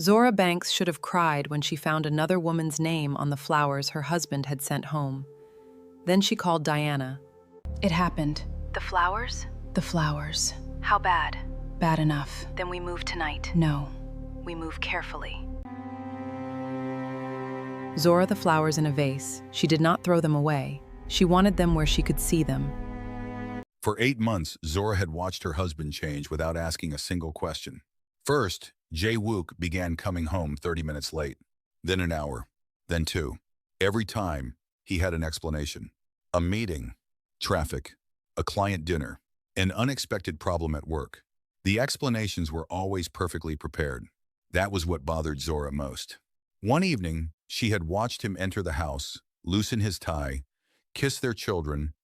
Zora Banks should have cried when she found another woman's name on the flowers her husband had sent home. Then she called Diana. It happened. The flowers? The flowers. How bad? Bad enough. Then we move tonight. No. We move carefully. Zora the flowers in a vase. She did not throw them away. She wanted them where she could see them. For 8 months, Zora had watched her husband change without asking a single question. First, Jae-wook began coming home 30 minutes late, then an hour, then 2. Every time, he had an explanation. A meeting, traffic, a client dinner, an unexpected problem at work. The explanations were always perfectly prepared. That was what bothered Zora most. One evening, she had watched him enter the house, loosen his tie, kiss their children,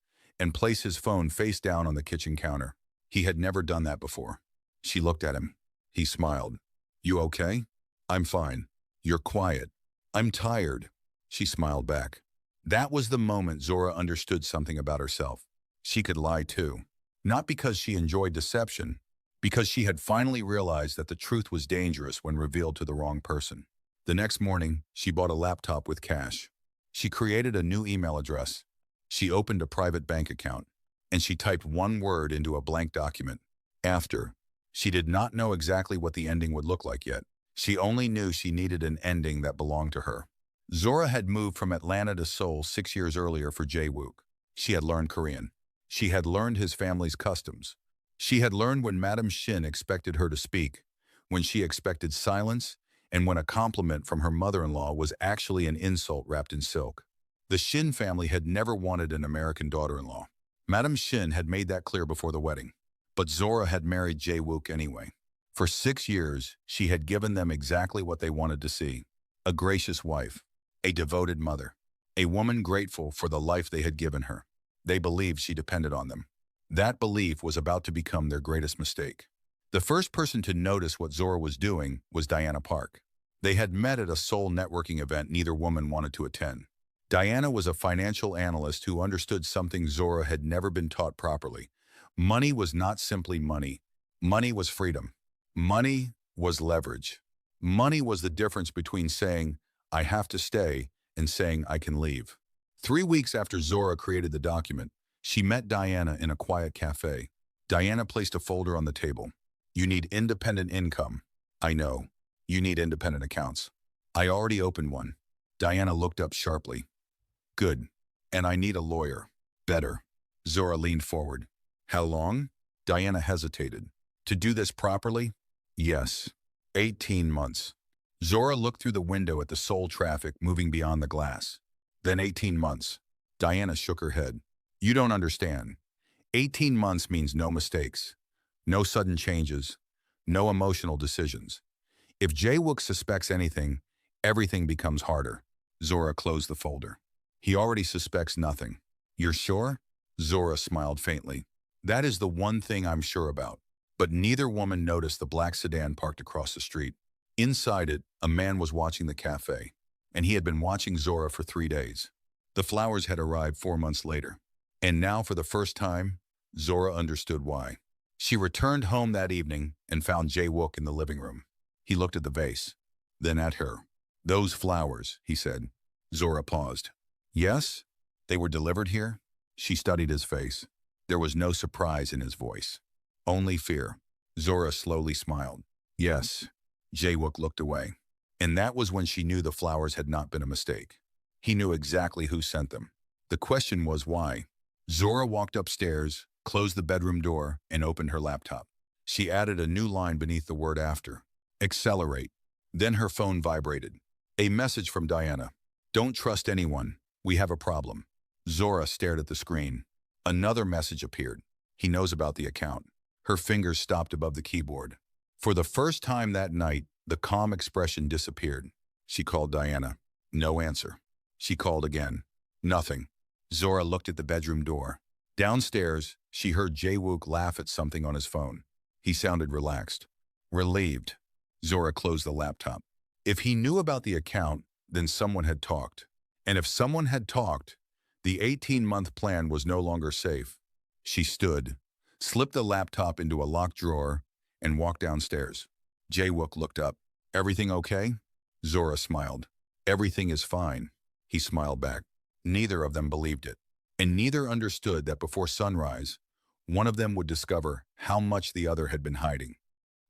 and place his phone face down on the kitchen counter. He had never done that before. She looked at him. He smiled. "You okay?" "I'm fine." "You're quiet." "I'm tired." She smiled back. That was the moment Zora understood something about herself. She could lie too. Not because she enjoyed deception, because she had finally realized that the truth was dangerous when revealed to the wrong person. The next morning, she bought a laptop with cash. She created a new email address. She opened a private bank account, and she typed one word into a blank document. After. She did not know exactly what the ending would look like yet. She only knew she needed an ending that belonged to her. Zora had moved from Atlanta to Seoul 6 years earlier for Jae-wook. She had learned Korean. She had learned his family's customs. She had learned when Madam Shin expected her to speak, when she expected silence, and when a compliment from her mother-in-law was actually an insult wrapped in silk. The Shin family had never wanted an American daughter-in-law. Madam Shin had made that clear before the wedding. But Zora had married Jae-wook anyway. For 6 years, she had given them exactly what they wanted to see. A gracious wife, a devoted mother, a woman grateful for the life they had given her. They believed she depended on them. That belief was about to become their greatest mistake. The first person to notice what Zora was doing was Diana Park. They had met at a Seoul networking event neither woman wanted to attend. Diana was a financial analyst who understood something Zora had never been taught properly. Money was not simply money. Money was freedom. Money was leverage. Money was the difference between saying, "I have to stay," and saying, "I can leave." 3 weeks after Zora created the document, she met Diana in a quiet cafe. Diana placed a folder on the table. "You need independent income." "I know. You need independent accounts." "I already opened one." Diana looked up sharply. "Good. And I need a lawyer." "Better." Zora leaned forward. "How long?" Diana hesitated. "To do this properly?" "Yes. 18 months." Zora looked through the window at the Seoul traffic moving beyond the glass. "Then 18 months. Diana shook her head. "You don't understand. 18 months means no mistakes, no sudden changes, no emotional decisions. If Jae-wook suspects anything, everything becomes harder." Zora closed the folder. "He already suspects nothing." "You're sure?" Zora smiled faintly. "That is the one thing I'm sure about." But neither woman noticed the black sedan parked across the street. Inside it, a man was watching the cafe, and he had been watching Zora for 3 days. The flowers had arrived 4 months later. And now, for the first time, Zora understood why. She returned home that evening and found Jae-wook in the living room. He looked at the vase, then at her. "Those flowers," he said. Zora paused. "Yes? They were delivered here?" She studied his face. There was no surprise in his voice. Only fear. Zora slowly smiled. "Yes." Jae-wook looked away. And that was when she knew the flowers had not been a mistake. He knew exactly who sent them. The question was why. Zora walked upstairs, closed the bedroom door, and opened her laptop. She added a new line beneath the word after. "Accelerate." Then her phone vibrated. A message from Diana. "Don't trust anyone. We have a problem." Zora stared at the screen. Another message appeared. "He knows about the account." Her fingers stopped above the keyboard. For the first time that night, the calm expression disappeared. She called Diana. No answer. She called again. Nothing. Zora looked at the bedroom door. Downstairs, she heard Jae-wook laugh at something on his phone. He sounded relaxed. Relieved. Zora closed the laptop. If he knew about the account, then someone had talked. And if someone had talked, the 18-month plan was no longer safe. She stood, slipped the laptop into a locked drawer, and walked downstairs. Jae-wook looked up. Everything okay? Zora smiled. Everything is fine. He smiled back. Neither of them believed it, and neither understood that before sunrise, one of them would discover how much the other had been hiding.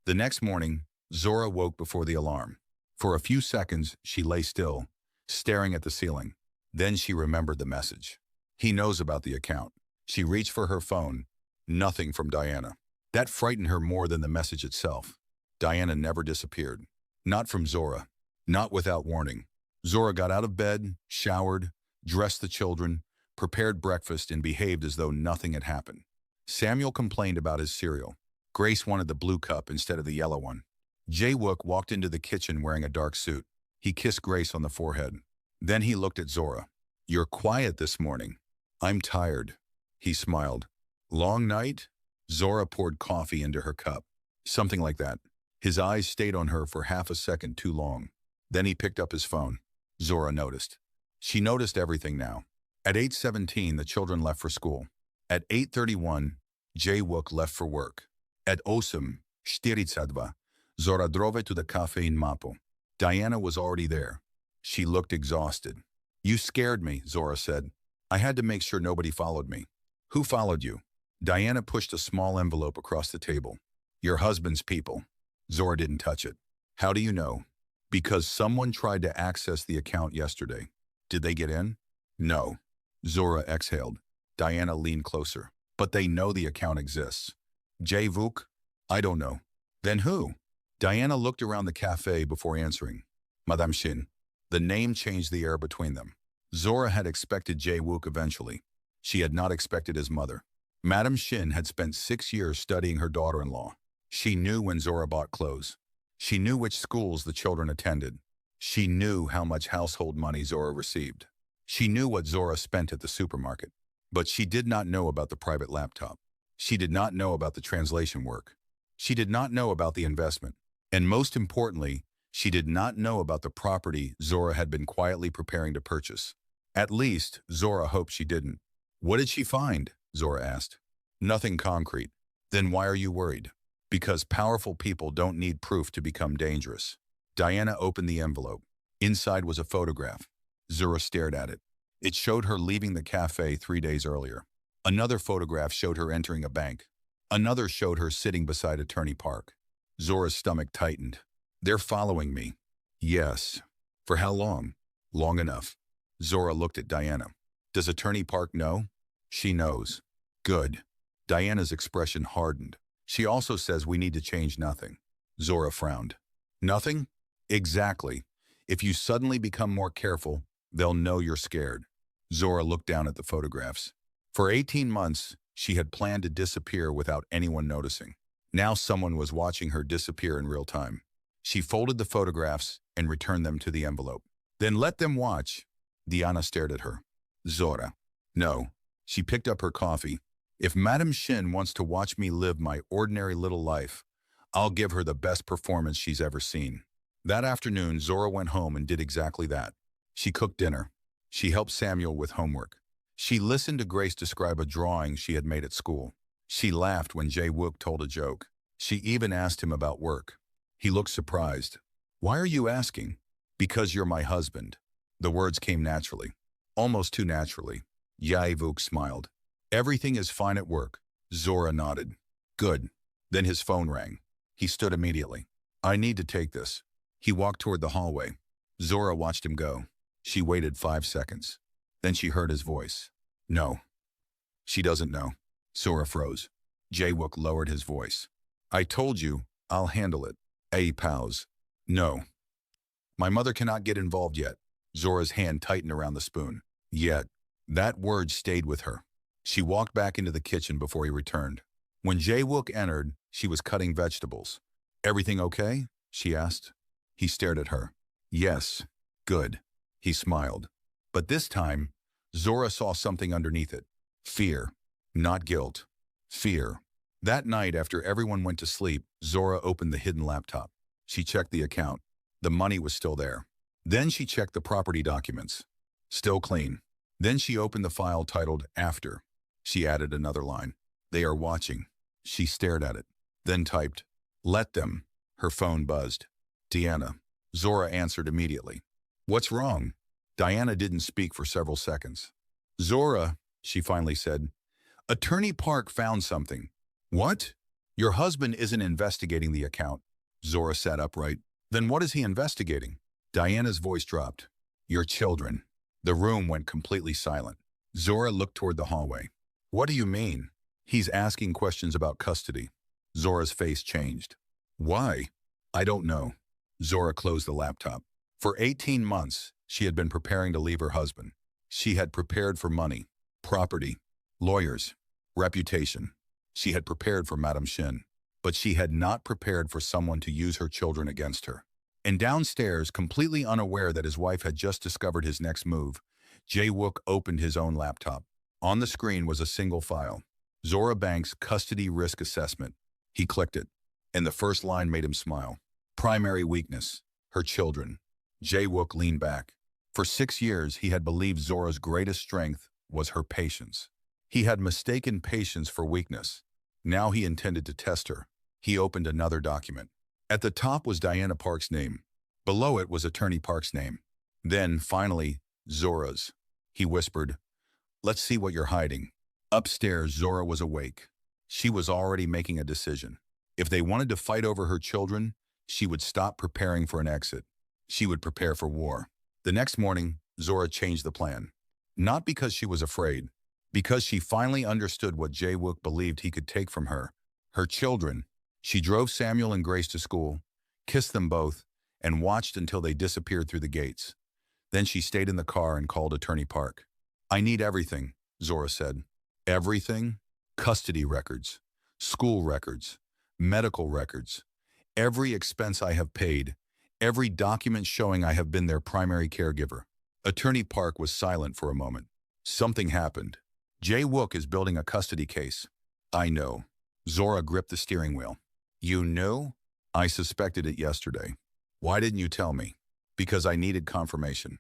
The next morning, Zora woke before the alarm. For a few seconds, she lay still, staring at the ceiling. Then she remembered the message. He knows about the account. She reached for her phone. Nothing from Diana. That frightened her more than the message itself. Diana never disappeared. Not from Zora. Not without warning. Zora got out of bed, showered, dressed the children, prepared breakfast, and behaved as though nothing had happened. Samuel complained about his cereal. Grace wanted the blue cup instead of the yellow one. Jae-wook walked into the kitchen wearing a dark suit. He kissed Grace on the forehead. Then he looked at Zora. "You're quiet this morning." "I'm tired." He smiled. "Long night?" Zora poured coffee into her cup. Something like that. His eyes stayed on her for half a second too long. Then he picked up his phone. Zora noticed. She noticed everything now. At 8:17, the children left for school. At 8:31, Jae-wook left for work. At 8:42, Zora drove to the cafe in Mapo. Diana was already there. She looked exhausted. "You scared me," Zora said. "I had to make sure nobody followed me." "Who followed you?" Diana pushed a small envelope across the table. "Your husband's people." Zora didn't touch it. "How do you know?" "Because someone tried to access the account yesterday." "Did they get in?" "No." Zora exhaled. Diana leaned closer. "But they know the account exists." "Jae-wook?" "I don't know." "Then who?" Diana looked around the cafe before answering. "Madame Shin." The name changed the air between them. Zora had expected Jae-wook eventually. She had not expected his mother. Madame Shin had spent 6 years studying her daughter-in-law. She knew when Zora bought clothes. She knew which schools the children attended. She knew how much household money Zora received. She knew what Zora spent at the supermarket. But she did not know about the private laptop. She did not know about the translation work. She did not know about the investment. And most importantly, she did not know about the property Zora had been quietly preparing to purchase. At least, Zora hoped she didn't. "What did she find?" Zora asked. "Nothing concrete." "Then why are you worried?" "Because powerful people don't need proof to become dangerous." Diana opened the envelope. Inside was a photograph. Zora stared at it. It showed her leaving the cafe 3 days earlier. Another photograph showed her entering a bank. Another showed her sitting beside Attorney Park. Zora's stomach tightened. "They're following me." "Yes." "For how long?" "Long enough." Zora looked at Diana. "Does Attorney Park know?" "She knows." "Good." Diana's expression hardened. "She also says we need to change nothing." Zora frowned. "Nothing?" "Exactly. If you suddenly become more careful, they'll know you're scared." Zora looked down at the photographs. For 18 months, she had planned to disappear without anyone noticing. Now someone was watching her disappear in real time. She folded the photographs and returned them to the envelope. "Then let them watch." Diana stared at her. "Zora." "No." She picked up her coffee. "If Madame Shin wants to watch me live my ordinary little life, I'll give her the best performance she's ever seen." That afternoon, Zora went home and did exactly that. She cooked dinner. She helped Samuel with homework. She listened to Grace describe a drawing she had made at school. She laughed when Jae-wook told a joke. She even asked him about work. He looked surprised. "Why are you asking?" "Because you're my husband." The words came naturally. Almost too naturally. Jae-wook smiled. "Everything is fine at work." Zora nodded. "Good." Then his phone rang. He stood immediately. "I need to take this." He walked toward the hallway. Zora watched him go. She waited 5 seconds. Then she heard his voice. "No." "She doesn't know." Zora froze. Jae-wook lowered his voice. "I told you, I'll handle it." A pause. "No." "My mother cannot get involved yet." Zora's hand tightened around the spoon. "Yet." That word stayed with her. She walked back into the kitchen before he returned. When Jae-wook entered, she was cutting vegetables. "Everything okay?" she asked. He stared at her. "Yes." "Good." He smiled. But this time, Zora saw something underneath it. Fear. Not guilt. Fear. That night, after everyone went to sleep, Zora opened the hidden laptop. She checked the account. The money was still there. Then she checked the property documents. Still clean. Then she opened the file titled After. She added another line. "They are watching." She stared at it. Then typed, "Let them." Her phone buzzed. Deanna. Zora answered immediately. What's wrong? Diana didn't speak for several seconds. Zora, she finally said, Attorney Park found something. What? Your husband isn't investigating the account. Zora sat upright. Then what is he investigating? Diana's voice dropped. Your children. The room went completely silent. Zora looked toward the hallway. What do you mean? He's asking questions about custody. Zora's face changed. Why? I don't know. Zora closed the laptop. For 18 months, she had been preparing to leave her husband. She had prepared for money, property, lawyers, reputation. She had prepared for Madame Shin, but she had not prepared for someone to use her children against her. And downstairs, completely unaware that his wife had just discovered his next move, Jae-wook opened his own laptop. On the screen was a single file, Zora Banks' Custody Risk Assessment. He clicked it, and the first line made him smile. Primary weakness, her children. Jae-wook leaned back. For 6 years, he had believed Zora's greatest strength was her patience. He had mistaken patience for weakness. Now he intended to test her. He opened another document. At the top was Diana Park's name. Below it was Attorney Park's name. Then, finally, Zora's. He whispered, Let's see what you're hiding. Upstairs, Zora was awake. She was already making a decision. If they wanted to fight over her children, she would stop preparing for an exit. She would prepare for war. The next morning, Zora changed the plan. Not because she was afraid, because she finally understood what Jae-wook believed he could take from her, her children. She drove Samuel and Grace to school, kissed them both, and watched until they disappeared through the gates. Then she stayed in the car and called Attorney Park. I need everything, Zora said. Everything? Custody records, school records, medical records, every expense I have paid, every document showing I have been their primary caregiver. Attorney Park was silent for a moment. Something happened. Jae-wook is building a custody case. I know. Zora gripped the steering wheel. You knew? I suspected it yesterday. Why didn't you tell me? Because I needed confirmation.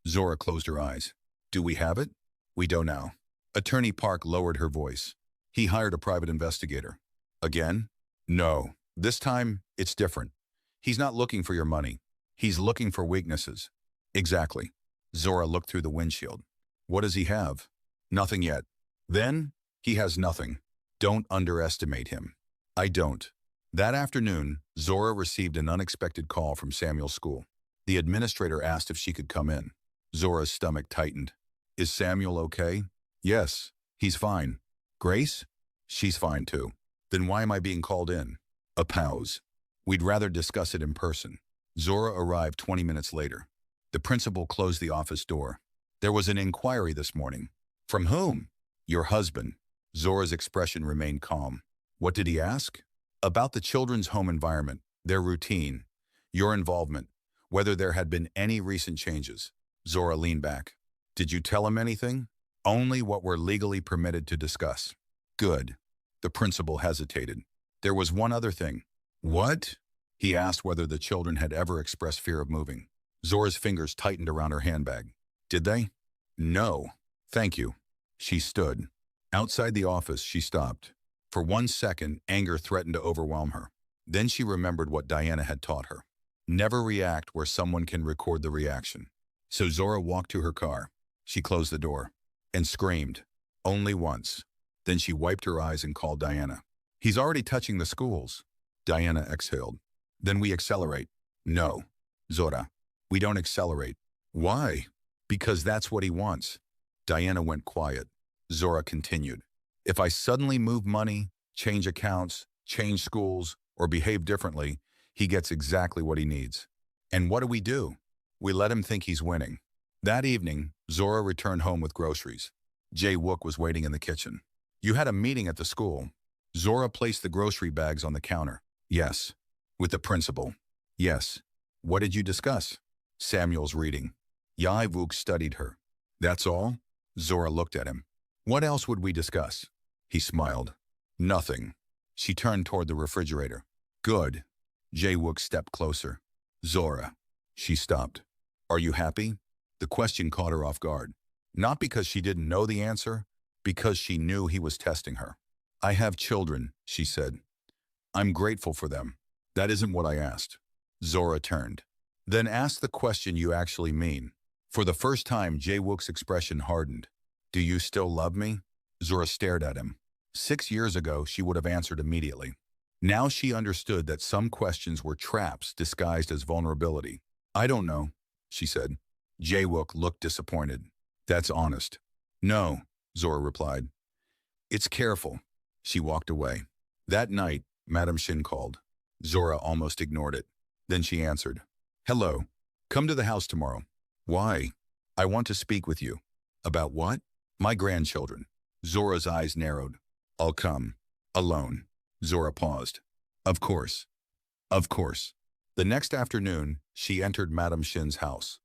Zora closed her eyes. Do we have it? We don't now. Attorney Park lowered her voice. He hired a private investigator. Again? No. This time, it's different. He's not looking for your money. He's looking for weaknesses. Exactly. Zora looked through the windshield. What does he have? Nothing yet. Then, he has nothing. Don't underestimate him. I don't. That afternoon, Zora received an unexpected call from Samuel's school. The administrator asked if she could come in. Zora's stomach tightened. Is Samuel okay? Yes, he's fine. Grace? She's fine too. Then why am I being called in? A pause. We'd rather discuss it in person. Zora arrived 20 minutes later. The principal closed the office door. There was an inquiry this morning. From whom? Your husband. Zora's expression remained calm. What did he ask? About the children's home environment, their routine, your involvement, whether there had been any recent changes. Zora leaned back. Did you tell him anything? Only what we're legally permitted to discuss. Good. The principal hesitated. There was one other thing. What? He asked whether the children had ever expressed fear of moving. Zora's fingers tightened around her handbag. Did they? No. Thank you. She stood. Outside the office, she stopped. For 1 second, anger threatened to overwhelm her. Then she remembered what Diana had taught her. Never react where someone can record the reaction. So Zora walked to her car. She closed the door and screamed. Only once. Then she wiped her eyes and called Diana. He's already touching the schools. Diana exhaled. Then we accelerate. No. Zora, we don't accelerate. Why? Because that's what he wants. Diana went quiet. Zora continued. If I suddenly move money, change accounts, change schools, or behave differently, he gets exactly what he needs. And what do? We let him think he's winning. That evening, Zora returned home with groceries. Jae-wook was waiting in the kitchen. You had a meeting at the school. Zora placed the grocery bags on the counter. Yes. With the principal. Yes. What did you discuss? Samuel's reading. Jae-wook studied her. That's all? Zora looked at him. What else would we discuss? He smiled. Nothing. She turned toward the refrigerator. Good. Jae-wook stepped closer. Zora. She stopped. Are you happy? The question caught her off guard. Not because she didn't know the answer, because she knew he was testing her. I have children, she said. I'm grateful for them. That isn't what I asked. Zora turned. Then ask the question you actually mean. For the first time, Jae-wook's expression hardened. Do you still love me? Zora stared at him. 6 years ago, she would have answered immediately. Now she understood that some questions were traps disguised as vulnerability. I don't know, she said. Jae-wook looked disappointed. That's honest. No, Zora replied. It's careful. She walked away. That night, Madam Shin called. Zora almost ignored it. Then she answered. Hello. Come to the house tomorrow. Why? I want to speak with you. About what? My grandchildren. Zora's eyes narrowed. I'll come. Alone. Zora paused. Of course. Of course. The next afternoon, she entered Madam Shin's house.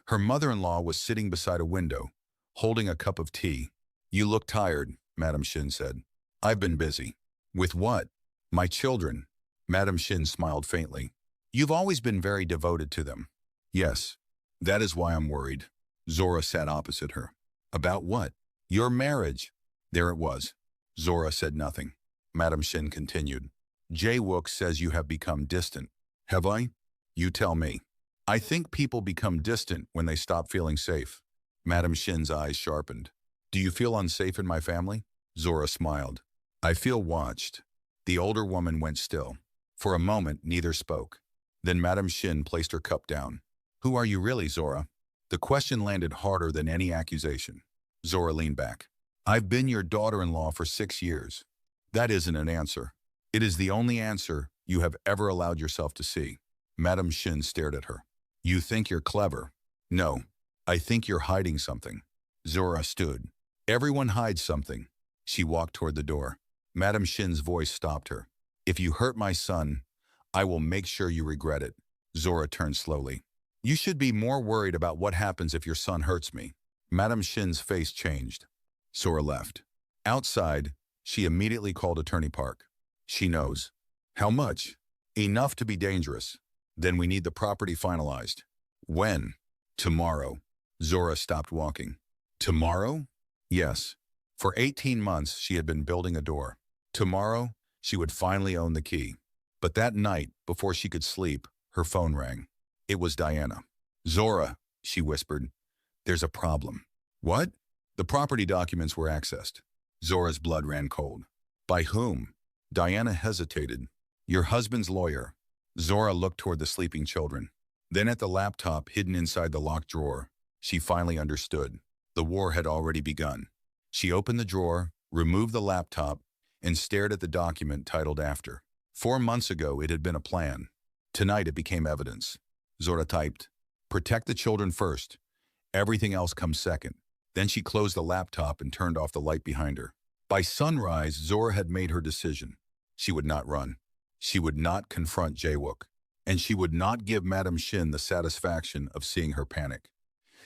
Her mother-in-law was sitting beside a window, holding a cup of tea. You look tired, Madam Shin said. I've been busy. With what? My children. Madam Shin smiled faintly. You've always been very devoted to them. Yes. That is why I'm worried. Zora sat opposite her. About what? Your marriage. There it was. Zora said nothing. Madam Shin continued. Jae-wook says you have become distant. Have I? You tell me. I think people become distant when they stop feeling safe. Madam Shin's eyes sharpened. Do you feel unsafe in my family? Zora smiled. I feel watched. The older woman went still. For a moment, neither spoke. Then Madam Shin placed her cup down. Who are you really, Zora? The question landed harder than any accusation. Zora leaned back. I've been your daughter-in-law for 6 years. That isn't an answer. It is the only answer you have ever allowed yourself to see. Madam Shin stared at her. You think you're clever. No, I think you're hiding something. Zora stood. Everyone hides something. She walked toward the door. Madam Shin's voice stopped her. If you hurt my son, I will make sure you regret it. Zora turned slowly. You should be more worried about what happens if your son hurts me. Madam Shin's face changed. Zora left. Outside, she immediately called Attorney Park. She knows. How much? Enough to be dangerous. Then we need the property finalized. When? Tomorrow. Zora stopped walking. Tomorrow? Yes. For 18 months, she had been building a door. Tomorrow, she would finally own the key. But that night, before she could sleep, her phone rang. It was Diana. Zora, she whispered. There's a problem. What? The property documents were accessed. Zora's blood ran cold. By whom? Diana hesitated. Your husband's lawyer. Zora looked toward the sleeping children. Then at the laptop hidden inside the locked drawer, she finally understood. The war had already begun. She opened the drawer, removed the laptop, and stared at the document titled After. 4 months ago, it had been a plan. Tonight, it became evidence. Zora typed, protect the children first. Everything else comes second. Then she closed the laptop and turned off the light behind her. By sunrise, Zora had made her decision. She would not run. She would not confront Jae-wook. And she would not give Madam Shin the satisfaction of seeing her panic.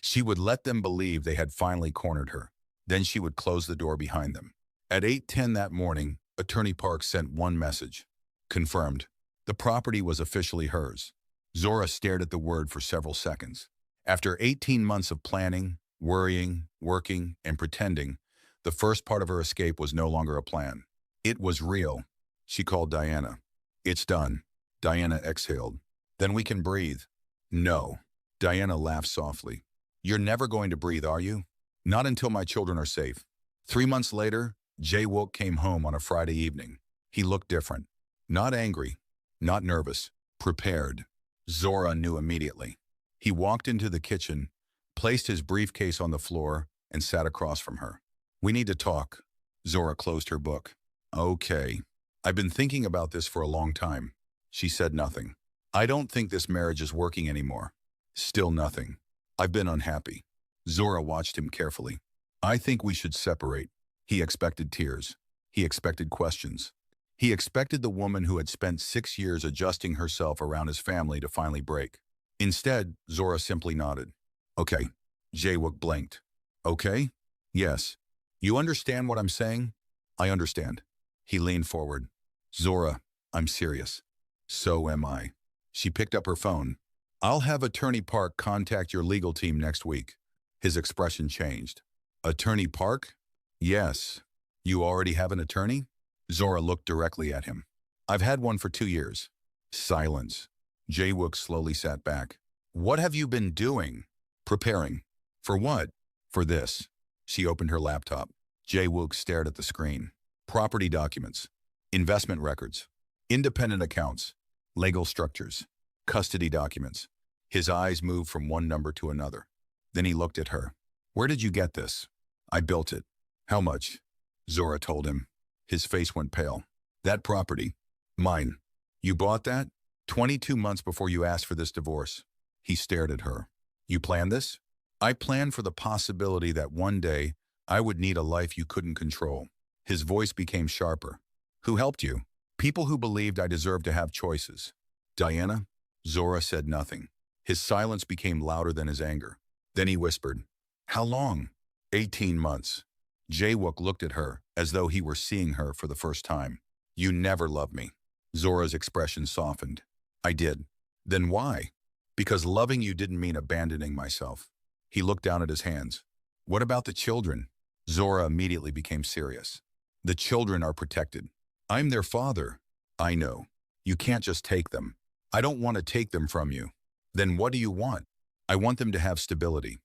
She would let them believe they had finally cornered her. Then she would close the door behind them. At 8:10 that morning, Attorney Park sent one message. Confirmed. The property was officially hers. Zora stared at the word for several seconds. After 18 months of planning, worrying, working, and pretending, the first part of her escape was no longer a plan. It was real. She called Diana. It's done. Diana exhaled. Then we can breathe. No. Diana laughed softly. You're never going to breathe, are you? Not until my children are safe. 3 months later, Jae-wook came home on a Friday evening. He looked different. Not angry. Not nervous. Prepared. Zora knew immediately. He walked into the kitchen, placed his briefcase on the floor, and sat across from her. We need to talk. Zora closed her book. Okay. I've been thinking about this for a long time. She said nothing. I don't think this marriage is working anymore. Still nothing. I've been unhappy. Zora watched him carefully. I think we should separate. He expected tears. He expected questions. He expected the woman who had spent 6 years adjusting herself around his family to finally break. Instead, Zora simply nodded. Okay. Jae-wook blinked. Okay? Yes. You understand what I'm saying? I understand. He leaned forward. Zora, I'm serious. So am I. She picked up her phone. I'll have Attorney Park contact your legal team next week. His expression changed. Attorney Park? Yes. You already have an attorney? Zora looked directly at him. I've had one for 2 years. Silence. Jae-wook slowly sat back. What have you been doing? Preparing. For what? For this. She opened her laptop. Jae-wook stared at the screen. Property documents. Investment records. Independent accounts. Legal structures. Custody documents. His eyes moved from one number to another. Then he looked at her. Where did you get this? I built it. How much? Zora told him. His face went pale. That property. Mine. You bought that? 22 months before you asked for this divorce. He stared at her. You planned this? I planned for the possibility that one day I would need a life you couldn't control. His voice became sharper. Who helped you? People who believed I deserved to have choices. Diana? Zora said nothing. His silence became louder than his anger. Then he whispered, How long? 18 months. Jae-wook looked at her as though he were seeing her for the first time. You never loved me. Zora's expression softened. I did. Then why? Because loving you didn't mean abandoning myself. He looked down at his hands. What about the children? Zora immediately became serious. The children are protected. I'm their father. I know. You can't just take them. I don't want to take them from you. Then what do you want? I want them to have stability.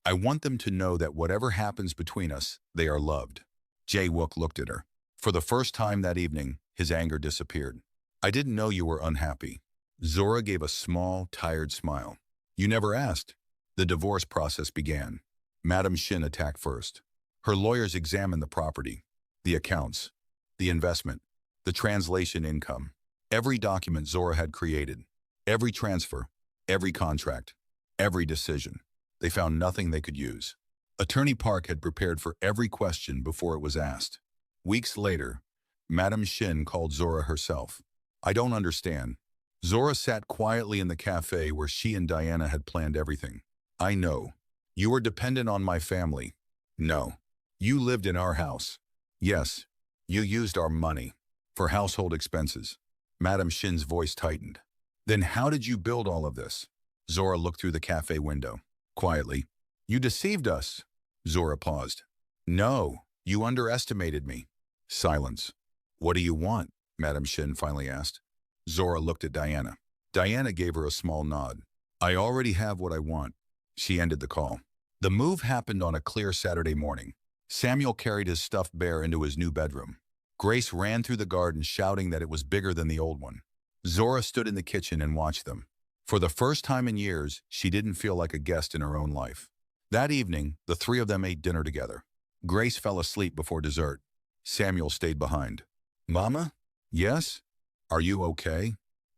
I want them to know that whatever happens between us, they are loved. Jae-wook looked at her. For the first time that evening, his anger disappeared. I didn't know you were unhappy. Zora gave a small, tired smile. You never asked. The divorce process began. Madam Shin attacked first. Her lawyers examined the property, the accounts, the investment, the translation income, every document Zora had created, every transfer, every contract, every decision. They found nothing they could use. Attorney Park had prepared for every question before it was asked. Weeks later, Madam Shin called Zora herself. I don't understand. Zora sat quietly in the cafe where she and Diana had planned everything. I know. You were dependent on my family. No. You lived in our house. Yes. You used our money for household expenses. Madam Shin's voice tightened. Then how did you build all of this? Zora looked through the cafe window. Quietly. You deceived us. Zora paused. No, you underestimated me. Silence. What do you want? Madam Shin finally asked. Zora looked at Diana. Diana gave her a small nod. I already have what I want. She ended the call. The move happened on a clear Saturday morning. Samuel carried his stuffed bear into his new bedroom. Grace ran through the garden shouting that it was bigger than the old one. Zora stood in the kitchen and watched them. For the first time in years, she didn't feel like a guest in her own life. That evening, the three of them ate dinner together. Grace fell asleep before dessert. Samuel stayed behind. Mama? Yes? Are you okay?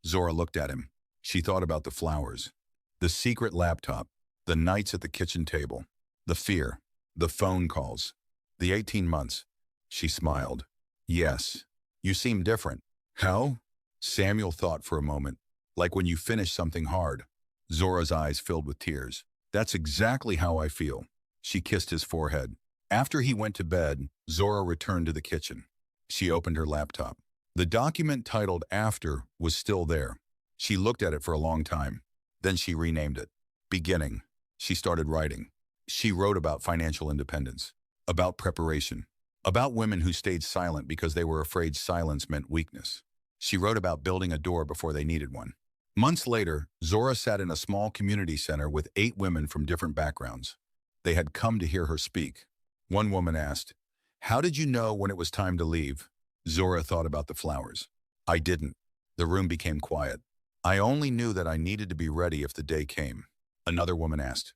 Zora looked at him. She thought about the flowers, the secret laptop, the nights at the kitchen table, the fear, the phone calls, the 18 months. She smiled. Yes. You seem different. How? Samuel thought for a moment. Like when you finish something hard. Zora's eyes filled with tears. That's exactly how I feel. She kissed his forehead. After he went to bed, Zora returned to the kitchen. She opened her laptop. The document titled After was still there. She looked at it for a long time. Then she renamed it. Beginning. She started writing. She wrote about financial independence, about preparation, about women who stayed silent because they were afraid silence meant weakness. She wrote about building a door before they needed one. Months later, Zora sat in a small community center with 8 women from different backgrounds. They had come to hear her speak. One woman asked, How did you know when it was time to leave? Zora thought about the flowers. I didn't. The room became quiet. I only knew that I needed to be ready if the day came. Another woman asked,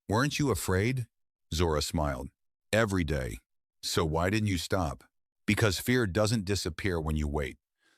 Weren't you afraid? Zora smiled. Every day. So why didn't you stop? Because fear doesn't disappear when you wait.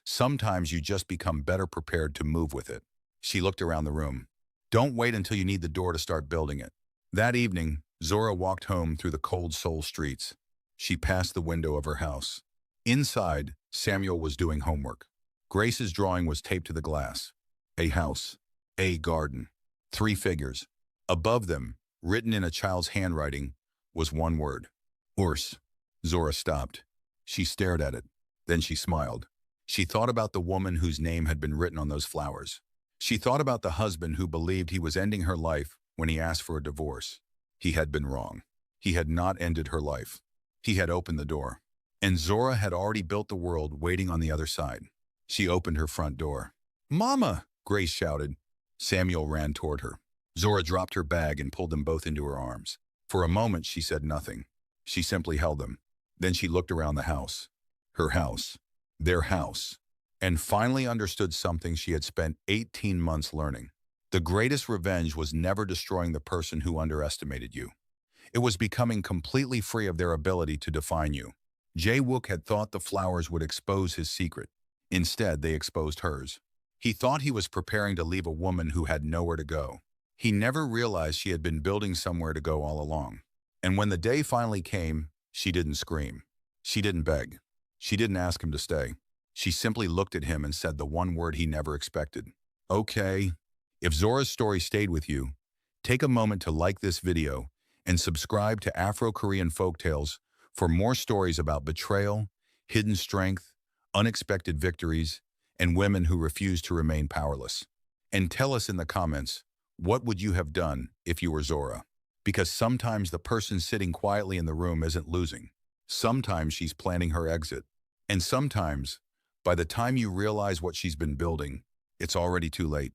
Sometimes you just become better prepared to move with it. She looked around the room. Don't wait until you need the door to start building it. That evening, Zora walked home through the cold Seoul streets. She passed the window of her house. Inside, Samuel was doing homework. Grace's drawing was taped to the glass. A house. A garden. 3 figures. Above them, written in a child's handwriting, was one word. Horse. Zora stopped. She stared at it. Then she smiled. She thought about the woman whose name had been written on those flowers. She thought about the husband who believed he was ending her life when he asked for a divorce. He had been wrong. He had not ended her life. He had opened the door. And Zora had already built the world waiting on the other side. She opened her front door. Mama! Grace shouted. Samuel ran toward her. Zora dropped her bag and pulled them both into her arms. For a moment, she said nothing. She simply held them. Then she looked around the house. Her house. Their house. And finally understood something she had spent 18 months learning. The greatest revenge was never destroying the person who underestimated you. It was becoming completely free of their ability to define you. Jae-wook had thought the flowers would expose his secret. Instead, they exposed hers. He thought he was preparing to leave a woman who had nowhere to go. He never realized she had been building somewhere to go all along. And when the day finally came, she didn't scream. She didn't beg. She didn't ask him to stay. She simply looked at him and said the one word he never expected. Okay. If Zora's story stayed with you, take a moment to like this video and subscribe to Afro-Korean Folktales for more stories about betrayal, hidden strength, unexpected victories, and women who refuse to remain powerless. And tell us in the comments, what would you have done if you were Zora? Because sometimes the person sitting quietly in the room isn't losing. Sometimes she's planning her exit. And sometimes, by the time you realize what she's been building, it's already too late.